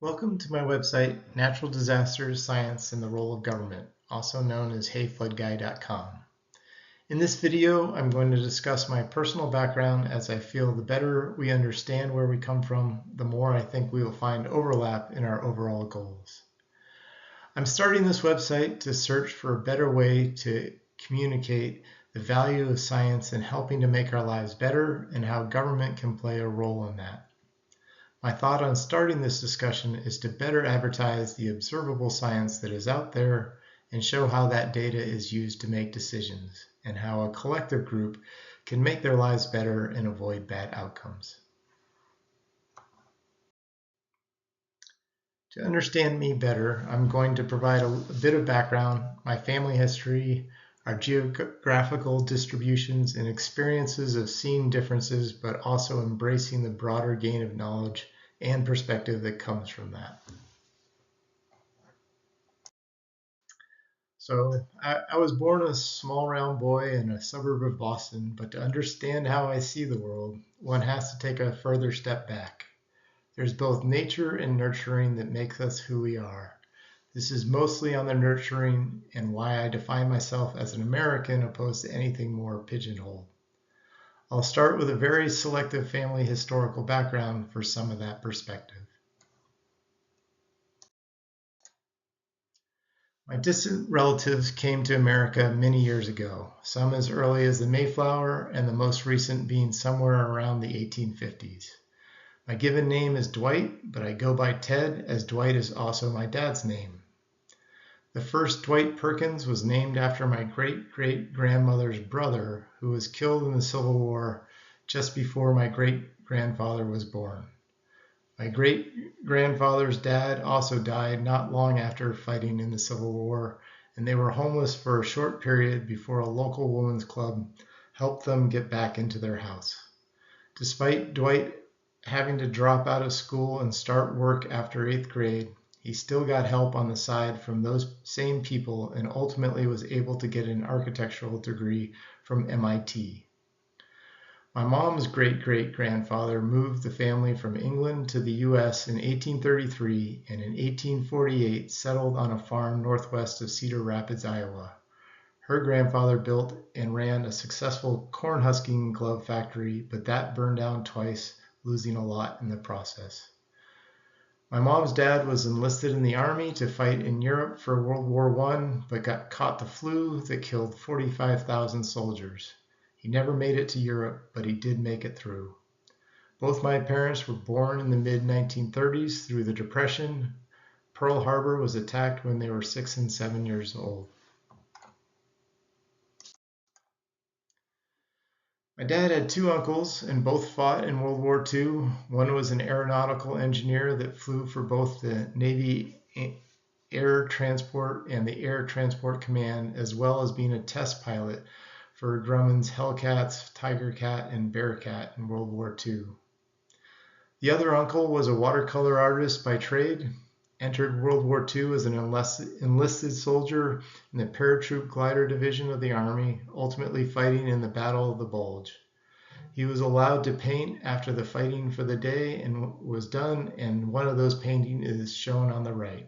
Welcome to my website, Natural Disasters, Science, and the Role of Government, also known as HeyFloodGuy.com. In this video, I'm going to discuss my personal background as I feel the better we understand where we come from, the more I think we will find overlap in our overall goals. I'm starting this website to search for a better way to communicate the value of science in helping to make our lives better and how government can play a role in that. My thought on starting this discussion is to better advertise the observable science that is out there and show how that data is used to make decisions and how a collective group can make their lives better and avoid bad outcomes. To understand me better, I'm going to provide a bit of background, my family history, our geographical distributions, and experiences of seeing differences, but also embracing the broader gain of knowledge and perspective that comes from that. So I was born a small round boy in a suburb of Boston, but to understand how I see the world, one has to take a further step back. There's both nature and nurturing that makes us who we are. This is mostly on the nurturing and why I define myself as an American opposed to anything more pigeonholed. I'll start with a very selective family historical background for some of that perspective. My distant relatives came to America many years ago, some as early as the Mayflower and the most recent being somewhere around the 1850s. My given name is Dwight, but I go by Ted as Dwight is also my dad's name. The first Dwight Perkins was named after my great-great-grandmother's brother, who was killed in the Civil War just before my great-grandfather was born. My great-grandfather's dad also died not long after fighting in the Civil War, and they were homeless for a short period before a local women's club helped them get back into their house. Despite Dwight having to drop out of school and start work after 8th grade, he still got help on the side from those same people and ultimately was able to get an architectural degree from MIT. My mom's great-great-grandfather moved the family from England to the U.S. in 1833 and in 1848 settled on a farm northwest of Cedar Rapids, Iowa. Her grandfather built and ran a successful corn husking glove factory, but that burned down twice, losing a lot in the process. My mom's dad was enlisted in the Army to fight in Europe for World War I, but got caught the flu that killed 45,000 soldiers. He never made it to Europe, but he did make it through. Both my parents were born in the mid-1930s through the Depression. Pearl Harbor was attacked when they were 6 and 7 years old. My dad had two uncles, and both fought in World War II. One was an aeronautical engineer that flew for both the Navy Air Transport and the Air Transport Command, as well as being a test pilot for Grumman's Hellcats, Tiger Cat, and Bearcat in World War II. The other uncle was a watercolor artist by trade, entered World War II as an enlisted soldier in the Paratroop Glider Division of the Army, ultimately fighting in the Battle of the Bulge. He was allowed to paint after the fighting for the day and was done, and one of those paintings is shown on the right.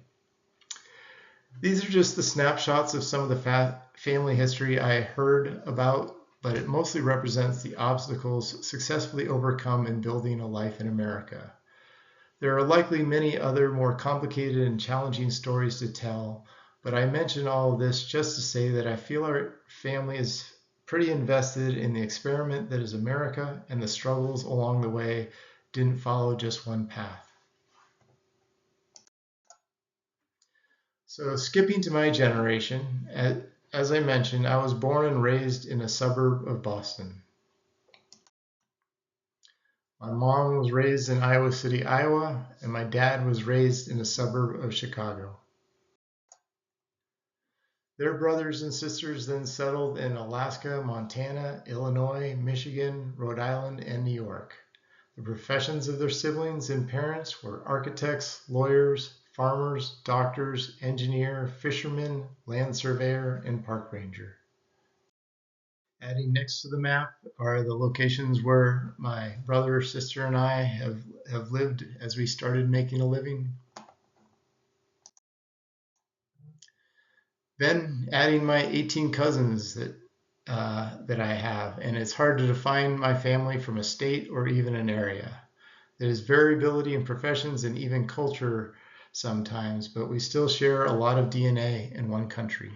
These are just the snapshots of some of the family history I heard about, but it mostly represents the obstacles successfully overcome in building a life in America. There are likely many other more complicated and challenging stories to tell, but I mention all of this just to say that I feel our family is pretty invested in the experiment that is America, and the struggles along the way didn't follow just one path. So skipping to my generation, as I mentioned, I was born and raised in a suburb of Boston. My mom was raised in Iowa City, Iowa, and my dad was raised in a suburb of Chicago. Their brothers and sisters then settled in Alaska, Montana, Illinois, Michigan, Rhode Island, and New York. The professions of their siblings and parents were architects, lawyers, farmers, doctors, engineer, fisherman, land surveyor, and park ranger. Adding next to the map are the locations where my brother, sister, and I have lived as we started making a living. Then adding my 18 cousins that I have, and it's hard to define my family from a state or even an area. There's variability in professions and even culture sometimes, but we still share a lot of DNA in one country.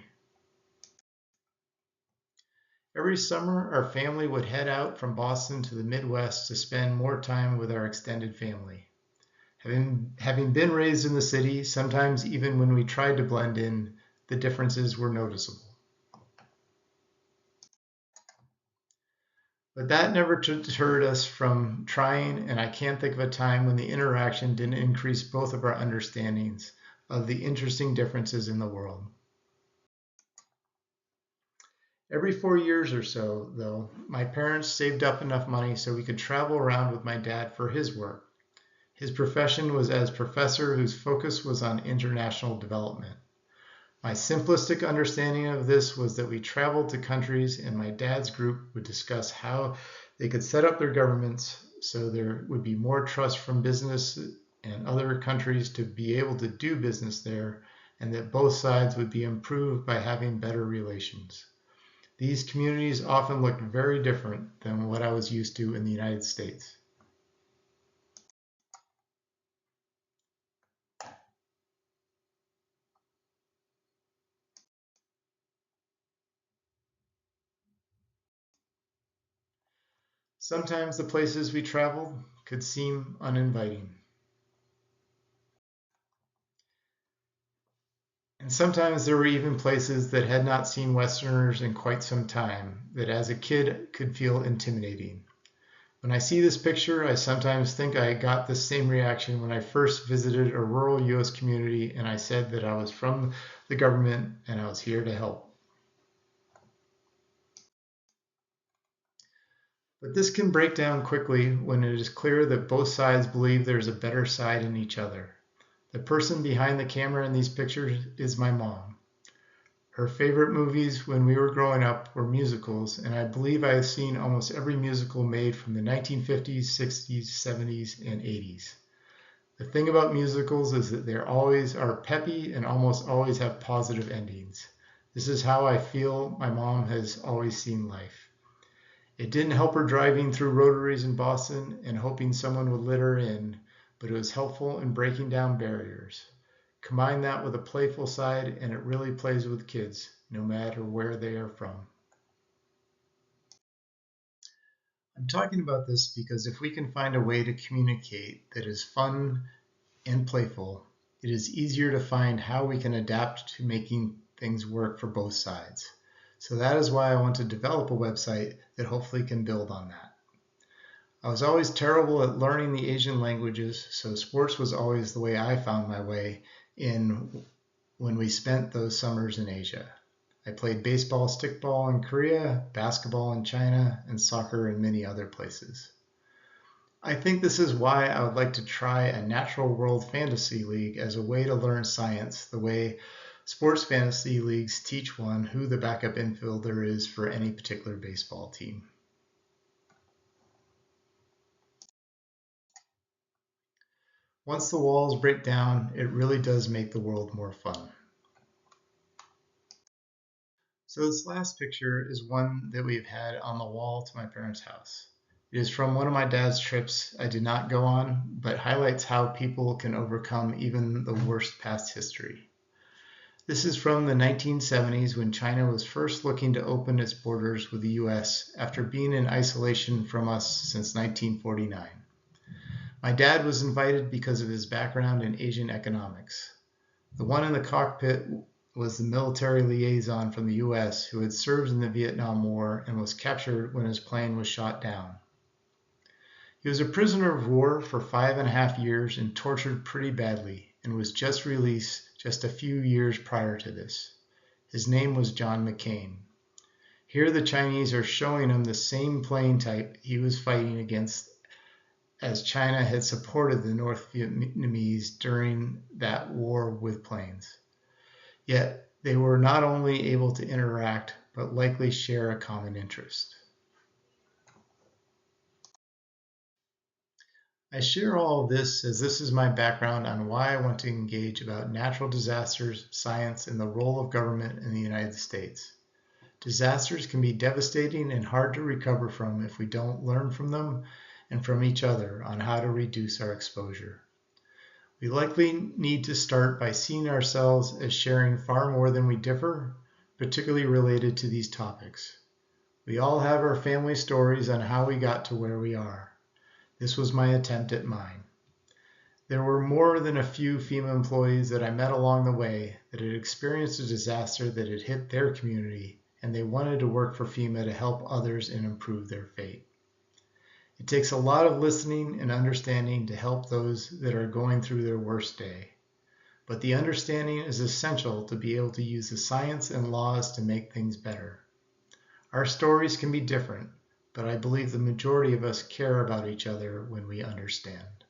Every summer, our family would head out from Boston to the Midwest to spend more time with our extended family. Having been raised in the city, sometimes even when we tried to blend in, the differences were noticeable. But that never deterred us from trying, and I can't think of a time when the interaction didn't increase both of our understandings of the interesting differences in the world. Every 4 years or so, though, my parents saved up enough money so we could travel around with my dad for his work. His profession was as professor whose focus was on international development. My simplistic understanding of this was that we traveled to countries and my dad's group would discuss how they could set up their governments so there would be more trust from business and other countries to be able to do business there, and that both sides would be improved by having better relations. These communities often looked very different than what I was used to in the United States. Sometimes the places we traveled could seem uninviting. And sometimes there were even places that had not seen Westerners in quite some time that as a kid could feel intimidating. When I see this picture, I sometimes think I got the same reaction when I first visited a rural US community and I said that I was from the government and I was here to help. But this can break down quickly when it is clear that both sides believe there's a better side in each other. The person behind the camera in these pictures is my mom. Her favorite movies when we were growing up were musicals, and I believe I have seen almost every musical made from the 1950s, 60s, 70s, and 80s. The thing about musicals is that they always are peppy and almost always have positive endings. This is how I feel my mom has always seen life. It didn't help her driving through rotaries in Boston and hoping someone would let her in, but it was helpful in breaking down barriers. Combine that with a playful side, and it really plays with kids, no matter where they are from. I'm talking about this because if we can find a way to communicate that is fun and playful, it is easier to find how we can adapt to making things work for both sides. So that is why I want to develop a website that hopefully can build on that. I was always terrible at learning the Asian languages, so sports was always the way I found my way in when we spent those summers in Asia. I played baseball, stickball in Korea, basketball in China, and soccer in many other places. I think this is why I would like to try a natural world fantasy league as a way to learn science the way sports fantasy leagues teach one who the backup infielder is for any particular baseball team. Once the walls break down, it really does make the world more fun. So this last picture is one that we've had on the wall to my parents' house. It is from one of my dad's trips I did not go on, but highlights how people can overcome even the worst past history. This is from the 1970s when China was first looking to open its borders with the US after being in isolation from us since 1949. My dad was invited because of his background in Asian economics. The one in the cockpit was the military liaison from the US who had served in the Vietnam War and was captured when his plane was shot down. He was a prisoner of war for 5.5 years and tortured pretty badly, and was just released just a few years prior to this. His name was John McCain. Here the Chinese are showing him the same plane type he was fighting against as China had supported the North Vietnamese during that war with planes. Yet they were not only able to interact, but likely share a common interest. I share all of this as this is my background on why I want to engage about natural disasters, science, and the role of government in the United States. Disasters can be devastating and hard to recover from if we don't learn from them and from each other on how to reduce our exposure. We likely need to start by seeing ourselves as sharing far more than we differ, particularly related to these topics. We all have our family stories on how we got to where we are. This was my attempt at mine. There were more than a few FEMA employees that I met along the way that had experienced a disaster that had hit their community, and they wanted to work for FEMA to help others and improve their fate. It takes a lot of listening and understanding to help those that are going through their worst day. But the understanding is essential to be able to use the science and laws to make things better. Our stories can be different, but I believe the majority of us care about each other when we understand.